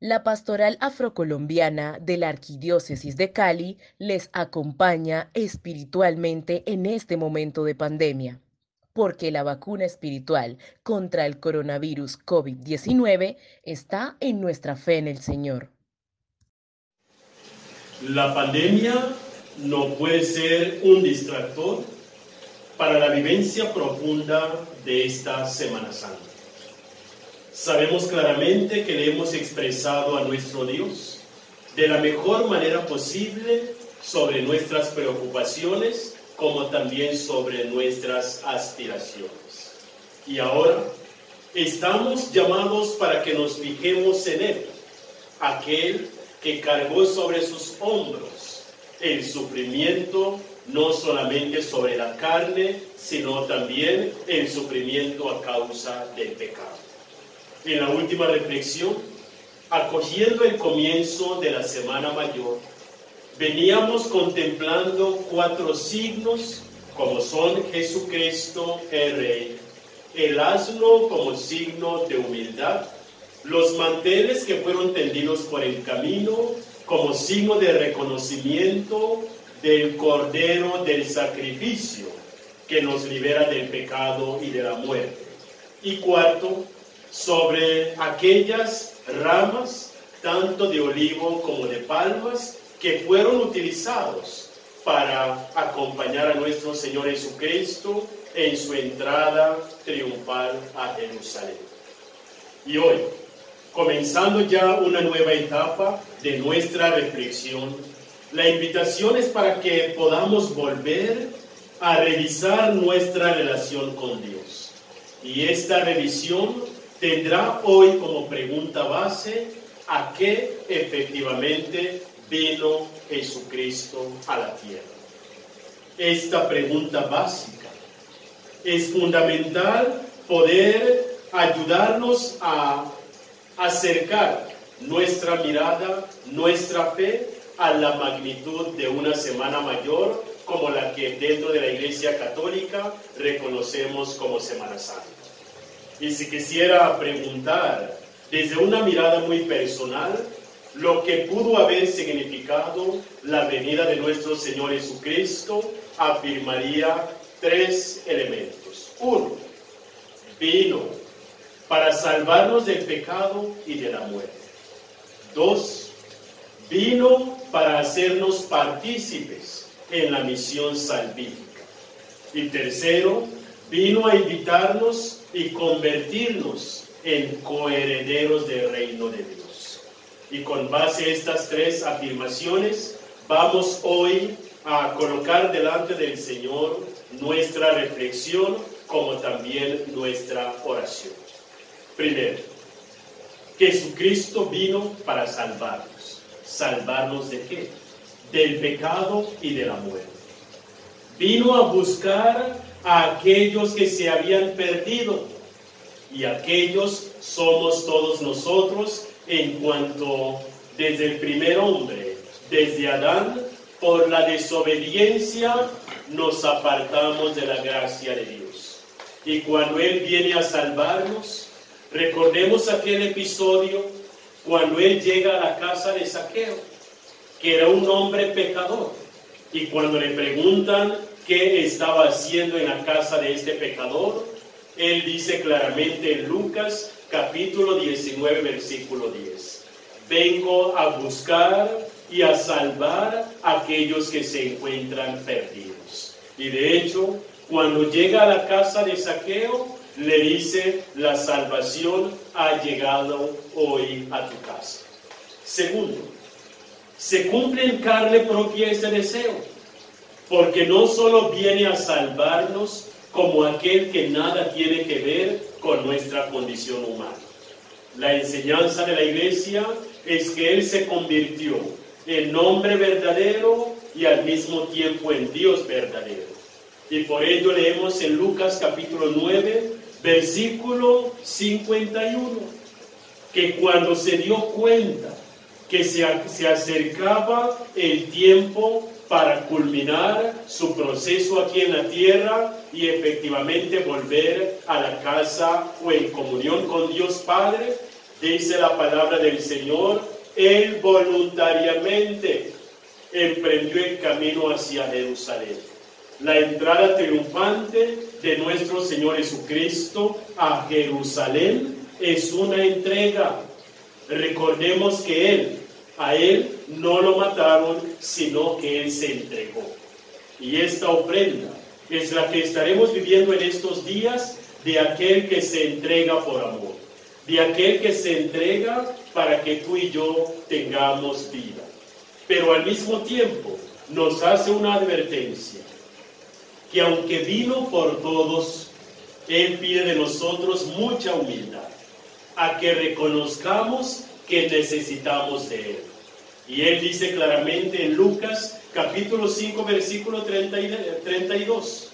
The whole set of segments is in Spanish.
La Pastoral Afrocolombiana de la Arquidiócesis de Cali les acompaña espiritualmente en este momento de pandemia, porque la vacuna espiritual contra el coronavirus COVID-19 está en nuestra fe en el Señor. La pandemia no puede ser un distractor para la vivencia profunda de esta Semana Santa. Sabemos claramente que le hemos expresado a nuestro Dios de la mejor manera posible sobre nuestras preocupaciones, como también sobre nuestras aspiraciones. Y ahora estamos llamados para que nos fijemos en Él, aquel que cargó sobre sus hombros el sufrimiento, no solamente sobre la carne, sino también el sufrimiento a causa del pecado. En la última reflexión, acogiendo el comienzo de la Semana Mayor, veníamos contemplando 4 signos, como son Jesucristo el Rey, el asno como signo de humildad, los manteles que fueron tendidos por el camino como signo de reconocimiento del Cordero del sacrificio que nos libera del pecado y de la muerte. Y 4, sobre aquellas ramas, tanto de olivo como de palmas, que fueron utilizados para acompañar a nuestro Señor Jesucristo en su entrada triunfal a Jerusalén. Y hoy, comenzando ya una nueva etapa de nuestra reflexión, la invitación es para que podamos volver a revisar nuestra relación con Dios. Y esta revisión tendrá hoy como pregunta base: ¿a qué efectivamente vino Jesucristo a la tierra? Esta pregunta básica es fundamental poder ayudarnos a acercar nuestra mirada, nuestra fe a la magnitud de una Semana Mayor como la que dentro de la Iglesia Católica reconocemos como Semana Santa. Y si quisiera preguntar desde una mirada muy personal lo que pudo haber significado la venida de nuestro Señor Jesucristo, afirmaría 3 elementos. 1. Vino para salvarnos del pecado y de la muerte. 2. Vino para hacernos partícipes en la misión salvífica. Y 3. Vino a invitarnos y convertirnos en coherederos del reino de Dios. Y con base a estas 3 afirmaciones, vamos hoy a colocar delante del Señor nuestra reflexión, como también nuestra oración. Primero, Jesucristo vino para salvarnos. ¿Salvarnos de qué? Del pecado y de la muerte. Vino a buscar a aquellos que se habían perdido, y aquellos somos todos nosotros, en cuanto desde el primer hombre, desde Adán, por la desobediencia nos apartamos de la gracia de Dios. Y cuando Él viene a salvarnos, recordemos aquel episodio cuando Él llega a la casa de Zaqueo, que era un hombre pecador, y cuando le preguntan qué estaba haciendo en la casa de este pecador, Él dice claramente en Lucas capítulo 19 versículo 10: vengo a buscar y a salvar a aquellos que se encuentran perdidos. Y de hecho, cuando llega a la casa de Zaqueo, le dice: la salvación ha llegado hoy a tu casa. Segundo, se cumple en carne propia ese deseo, porque no solo viene a salvarnos como aquel que nada tiene que ver con nuestra condición humana. La enseñanza de la Iglesia es que Él se convirtió en hombre verdadero y al mismo tiempo en Dios verdadero. Y por ello leemos en Lucas capítulo 9, versículo 51, que cuando se dio cuenta que se acercaba el tiempo para culminar su proceso aquí en la tierra y efectivamente volver a la casa o en comunión con Dios Padre, Dice la palabra del Señor, Él voluntariamente emprendió el camino hacia Jerusalén. La entrada triunfante de nuestro Señor Jesucristo a Jerusalén es una entrega. Recordemos que a Él no lo mataron, sino que Él se entregó. Y esta ofrenda es la que estaremos viviendo en estos días de aquel que se entrega por amor, de aquel que se entrega para que tú y yo tengamos vida. Pero al mismo tiempo nos hace una advertencia, que aunque vino por todos, Él pide de nosotros mucha humildad, a que reconozcamos que necesitamos de Él. Y Él dice claramente en Lucas capítulo 5 versículo 32,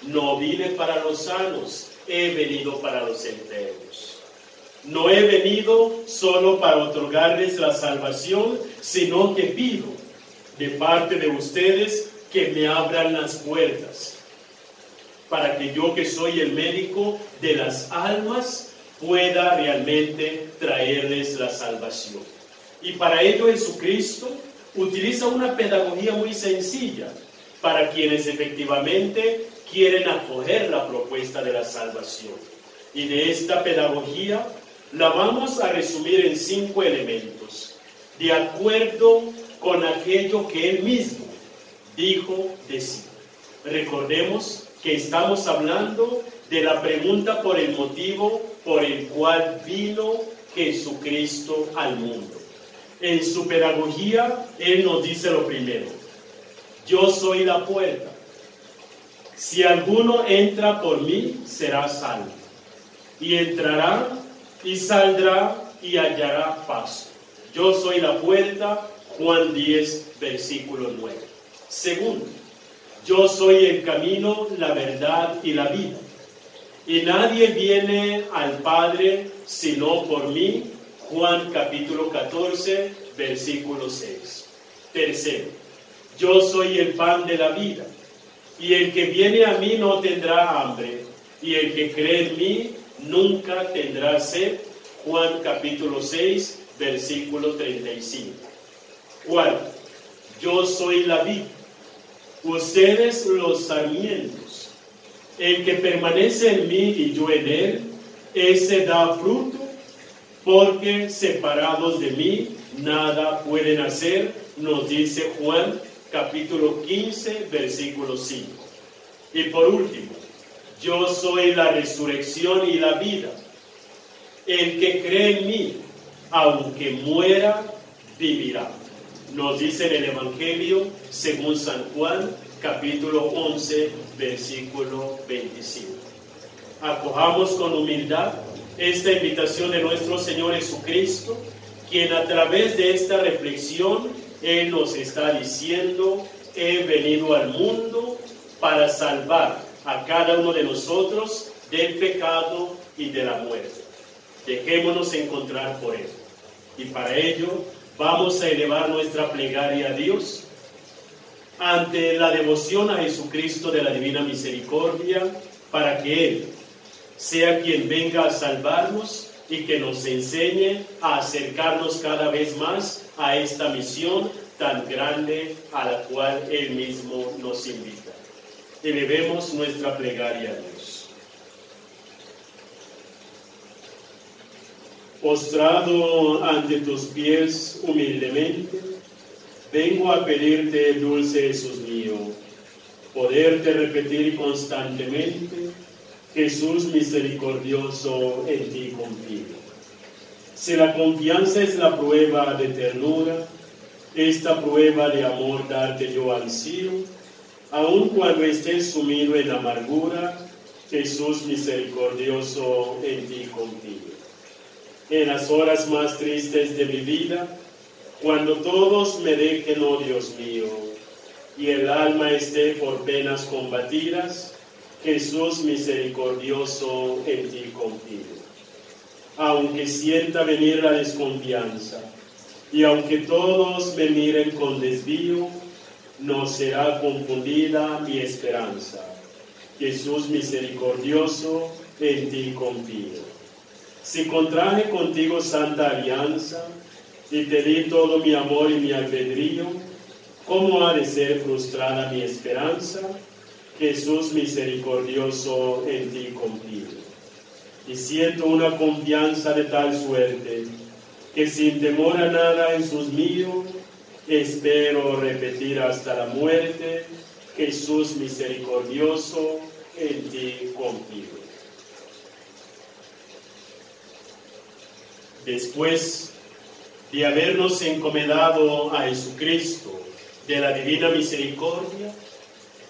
no vine para los sanos, he venido para los enfermos. No he venido solo para otorgarles la salvación, sino que pido de parte de ustedes que me abran las puertas, para que yo, que soy el médico de las almas, pueda realmente traerles la salvación. Y para ello Jesucristo utiliza una pedagogía muy sencilla para quienes efectivamente quieren acoger la propuesta de la salvación. Y de esta pedagogía la vamos a resumir en 5 elementos, de acuerdo con aquello que Él mismo dijo de sí. Recordemos que estamos hablando de la pregunta por el motivo por el cual vino Jesucristo al mundo. En su pedagogía, Él nos dice lo primero: yo soy la puerta. Si alguno entra por mí, será salvo. Y entrará y saldrá y hallará paso. Yo soy la puerta, Juan 10, versículo 9. Segundo, yo soy el camino, la verdad y la vida. Y nadie viene al Padre sino por mí. Juan capítulo 14, versículo 6. Tercero, yo soy el pan de la vida. Y el que viene a mí no tendrá hambre. Y el que cree en mí nunca tendrá sed. Juan capítulo 6, versículo 35. Cuarto, yo soy la vid. Ustedes los sarmientos. El que permanece en mí y yo en él, ese da fruto, porque separados de mí nada pueden hacer, nos dice Juan capítulo 15, versículo 5. Y por último, yo soy la resurrección y la vida. El que cree en mí, aunque muera, vivirá. Nos dice en el Evangelio según San Juan, capítulo 11, versículo 25. Acojamos con humildad esta invitación de nuestro Señor Jesucristo, quien a través de esta reflexión, Él nos está diciendo: he venido al mundo para salvar a cada uno de nosotros del pecado y de la muerte. Dejémonos encontrar por Él. Y para ello vamos a elevar nuestra plegaria a Dios ante la devoción a Jesucristo de la Divina Misericordia, para que Él sea quien venga a salvarnos y que nos enseñe a acercarnos cada vez más a esta misión tan grande a la cual Él mismo nos invita. Elevemos nuestra plegaria a Dios. Postrado ante tus pies humildemente, vengo a pedirte, dulce Jesús mío, poderte repetir constantemente: Jesús misericordioso, en ti confío. Si la confianza es la prueba de ternura, esta prueba de amor darte yo ansío, aun cuando estés sumido en amargura, Jesús misericordioso, en ti confío. En las horas más tristes de mi vida, cuando todos me dejen, oh Dios mío, y el alma esté por penas combatidas, Jesús misericordioso, en ti confío. Aunque sienta venir la desconfianza, y aunque todos me miren con desvío, no será confundida mi esperanza. Jesús misericordioso, en ti confío. Si contraje contigo santa alianza y te di todo mi amor y mi albedrío, ¿cómo ha de ser frustrada mi esperanza? Jesús misericordioso, en ti confío. Y siento una confianza de tal suerte, que sin temor a nada en sus míos, espero repetir hasta la muerte, Jesús misericordioso, en ti confío. Después de habernos encomendado a Jesucristo de la divina misericordia,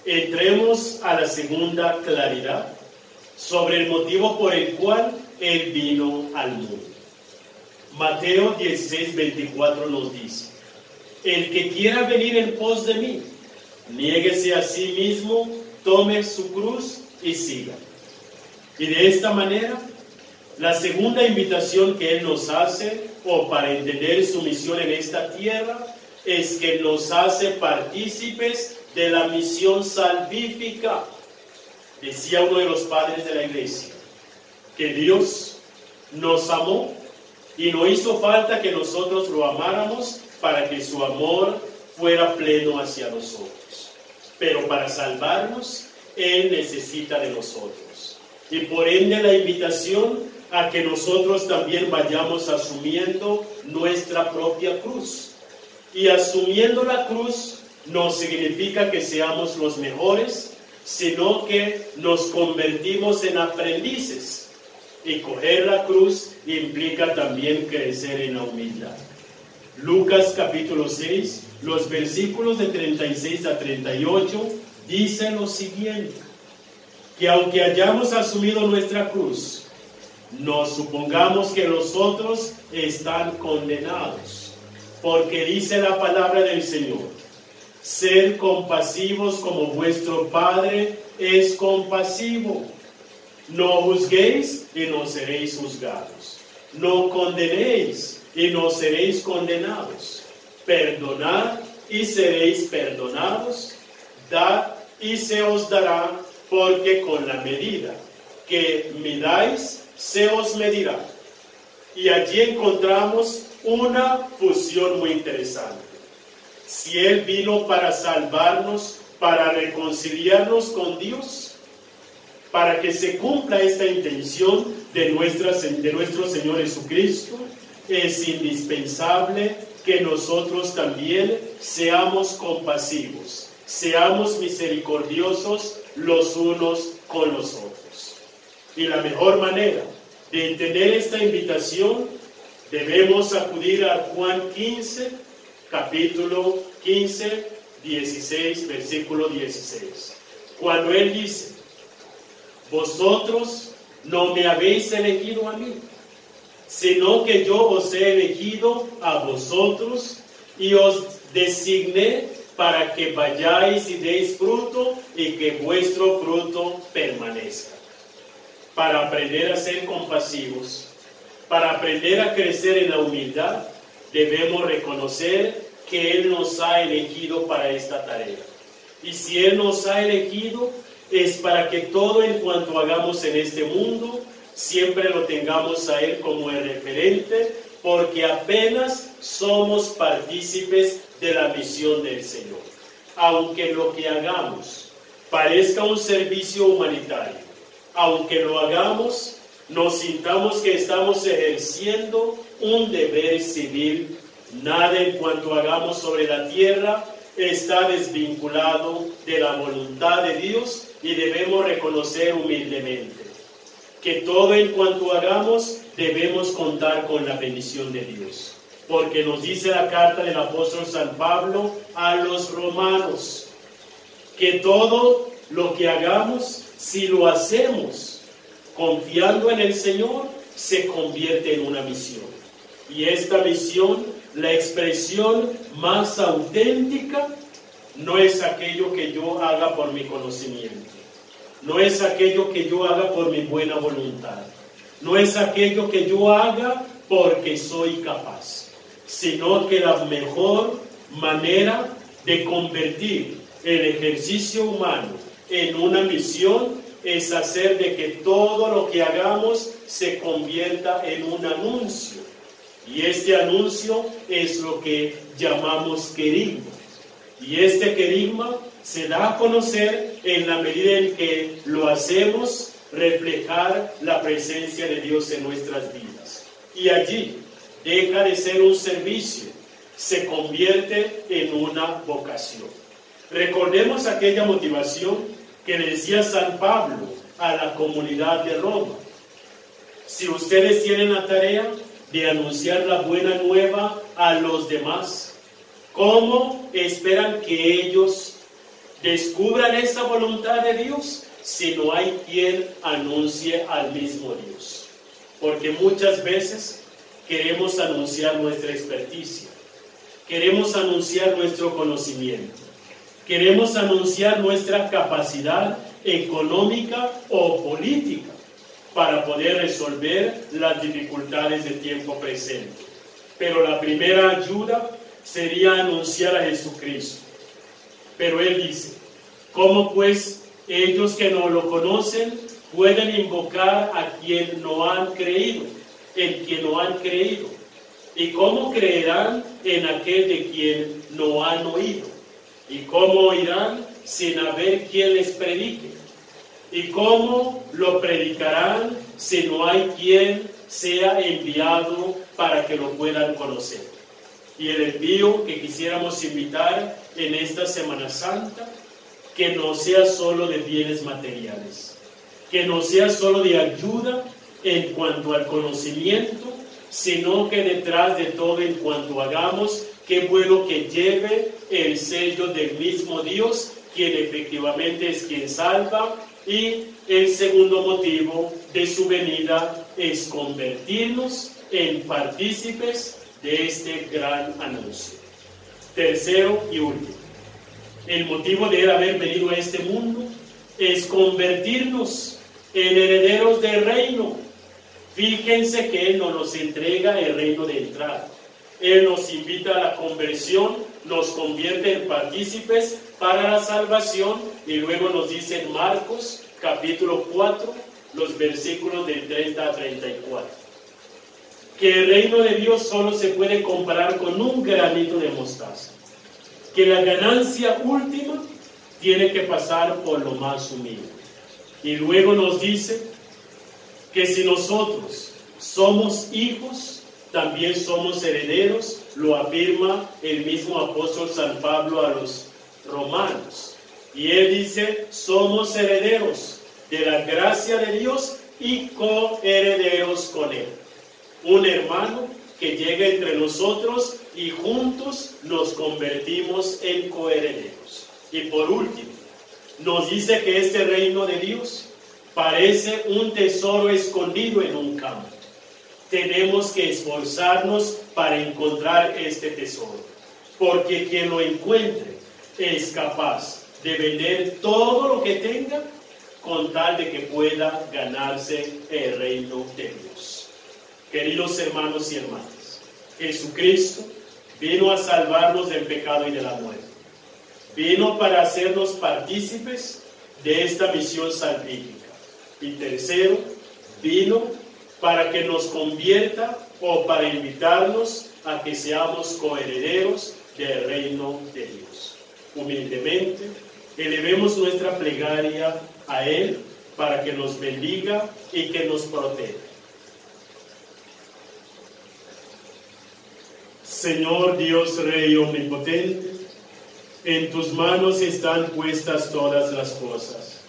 entremos a la segunda claridad sobre el motivo por el cual Él vino al mundo. Mateo 16:24 nos dice: el que quiera venir en pos de mí, niéguese a sí mismo, tome su cruz y siga. Y de esta manera, la segunda invitación que Él nos hace, o para entender su misión en esta tierra, es que nos hace partícipes de la misión salvífica. Decía uno de los padres de la iglesia, que Dios nos amó y no hizo falta que nosotros lo amáramos para que su amor fuera pleno hacia nosotros. Pero para salvarnos, Él necesita de nosotros. Y por ende la invitación a que nosotros también vayamos asumiendo nuestra propia cruz. Y asumiendo la cruz no significa que seamos los mejores, sino que nos convertimos en aprendices. Y coger la cruz implica también crecer en la humildad. Lucas capítulo 6, los versículos de 36 a 38, dicen lo siguiente: que aunque hayamos asumido nuestra cruz, no supongamos que los otros están condenados, porque dice la palabra del Señor: sed compasivos como vuestro Padre es compasivo. No juzguéis y no seréis juzgados. No condenéis y no seréis condenados. Perdonad y seréis perdonados. Dad y se os dará, porque con la medida que midáis, se os medirá. Y allí encontramos una fusión muy interesante. Si Él vino para salvarnos, para reconciliarnos con Dios, para que se cumpla esta intención de nuestro Señor Jesucristo, es indispensable que nosotros también seamos compasivos, seamos misericordiosos los unos con los otros. Y la mejor manera de entender esta invitación, debemos acudir a Juan 15, capítulo 15, 16, versículo 16. Cuando Él dice: vosotros no me habéis elegido a mí, sino que yo os he elegido a vosotros y os designé para que vayáis y deis fruto y que vuestro fruto permanezca. Para aprender a ser compasivos, para aprender a crecer en la humildad, debemos reconocer que Él nos ha elegido para esta tarea. Y si Él nos ha elegido, es para que todo en cuanto hagamos en este mundo, siempre lo tengamos a Él como el referente, porque apenas somos partícipes de la misión del Señor. Aunque lo que hagamos parezca un servicio humanitario, aunque lo hagamos, nos sintamos que estamos ejerciendo un deber civil, nada en cuanto hagamos sobre la tierra está desvinculado de la voluntad de Dios, y debemos reconocer humildemente que todo en cuanto hagamos debemos contar con la bendición de Dios, porque nos dice la carta del apóstol San Pablo a los romanos que todo lo que hagamos, si lo hacemos confiando en el Señor, se convierte en una misión. Y esta misión, la expresión más auténtica, no es aquello que yo haga por mi conocimiento, no es aquello que yo haga por mi buena voluntad, no es aquello que yo haga porque soy capaz, sino que la mejor manera de convertir el ejercicio humano en una misión es hacer de que todo lo que hagamos se convierta en un anuncio. Y este anuncio es lo que llamamos querigma. Y este querigma se da a conocer en la medida en que lo hacemos reflejar la presencia de Dios en nuestras vidas. Y allí deja de ser un servicio, se convierte en una vocación. Recordemos aquella motivación que le decía San Pablo a la comunidad de Roma. Si ustedes tienen la tarea de anunciar la buena nueva a los demás, ¿cómo esperan que ellos descubran esa voluntad de Dios si no hay quien anuncie al mismo Dios? Porque muchas veces queremos anunciar nuestra experticia, queremos anunciar nuestro conocimiento, queremos anunciar nuestra capacidad económica o política para poder resolver las dificultades del tiempo presente. Pero la primera ayuda sería anunciar a Jesucristo. Pero Él dice, ¿cómo pues ellos que no lo conocen pueden invocar a quien no han creído, en quien no han creído? ¿Y cómo creerán en aquel de quien no han oído? ¿Y cómo oirán sin haber quien les predique? ¿Y cómo lo predicarán si no hay quien sea enviado para que lo puedan conocer? Y el envío que quisiéramos invitar en esta Semana Santa, que no sea solo de bienes materiales, que no sea solo de ayuda en cuanto al conocimiento, sino que detrás de todo en cuanto hagamos, qué bueno que lleve el sello del mismo Dios, quien efectivamente es quien salva. Y el segundo motivo de su venida es convertirnos en partícipes de este gran anuncio. Tercero y último, el motivo de él haber venido a este mundo es convertirnos en herederos del reino. Fíjense que Él no nos entrega el reino de entrada. Él nos invita a la conversión, nos convierte en partícipes para la salvación, y luego nos dice en Marcos capítulo 4, los versículos del 30 a 34, que el reino de Dios solo se puede comparar con un granito de mostaza, que la ganancia última tiene que pasar por lo más humilde. Y luego nos dice que si nosotros somos hijos, también somos herederos, lo afirma el mismo apóstol San Pablo a los romanos. Y él dice, somos herederos de la gracia de Dios y coherederos con Él. Un hermano que llega entre nosotros y juntos nos convertimos en coherederos. Y por último, nos dice que este reino de Dios parece un tesoro escondido en un campo. Tenemos que esforzarnos para encontrar este tesoro, porque quien lo encuentre es capaz de vender todo lo que tenga con tal de que pueda ganarse el reino de Dios. Queridos hermanos y hermanas, Jesucristo vino a salvarnos del pecado y de la muerte. Vino para hacernos partícipes de esta misión salvífica. Y tercero, vino para que nos convierta o para invitarnos a que seamos coherederos del reino de Dios. Humildemente, elevemos nuestra plegaria a Él para que nos bendiga y que nos proteja. Señor Dios Rey omnipotente, en tus manos están puestas todas las cosas.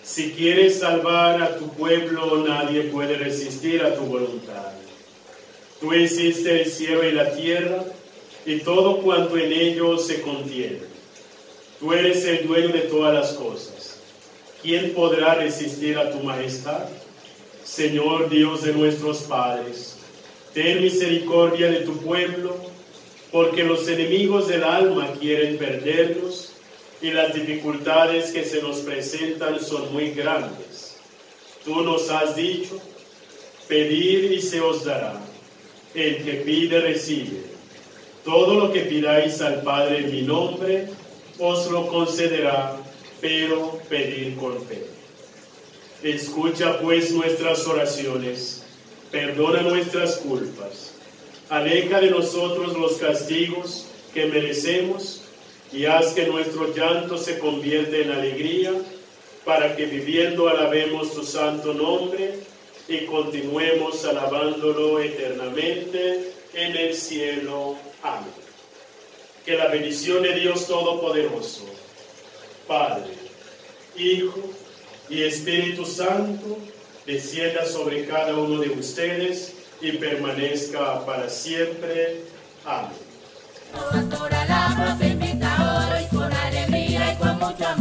Si quieres salvar a tu pueblo, nadie puede resistir a tu voluntad. Tú hiciste el cielo y la tierra y todo cuanto en ellos se contiene. Tú eres el dueño de todas las cosas. ¿Quién podrá resistir a tu majestad? Señor Dios de nuestros padres, ten misericordia de tu pueblo, porque los enemigos del alma quieren perdernos y las dificultades que se nos presentan son muy grandes. Tú nos has dicho, pedid y se os dará. El que pide recibe. Todo lo que pidáis al Padre en mi nombre, os lo concederá, pero pedid con fe. Escucha pues nuestras oraciones, perdona nuestras culpas, aleja de nosotros los castigos que merecemos y haz que nuestro llanto se convierta en alegría, para que viviendo alabemos tu santo nombre y continuemos alabándolo eternamente en el cielo. Amén. Que la bendición de Dios Todopoderoso, Padre, Hijo y Espíritu Santo, descienda sobre cada uno de ustedes y permanezca para siempre. Amén. Pastor, alabos, invita hoy con alegría y con mucho amor.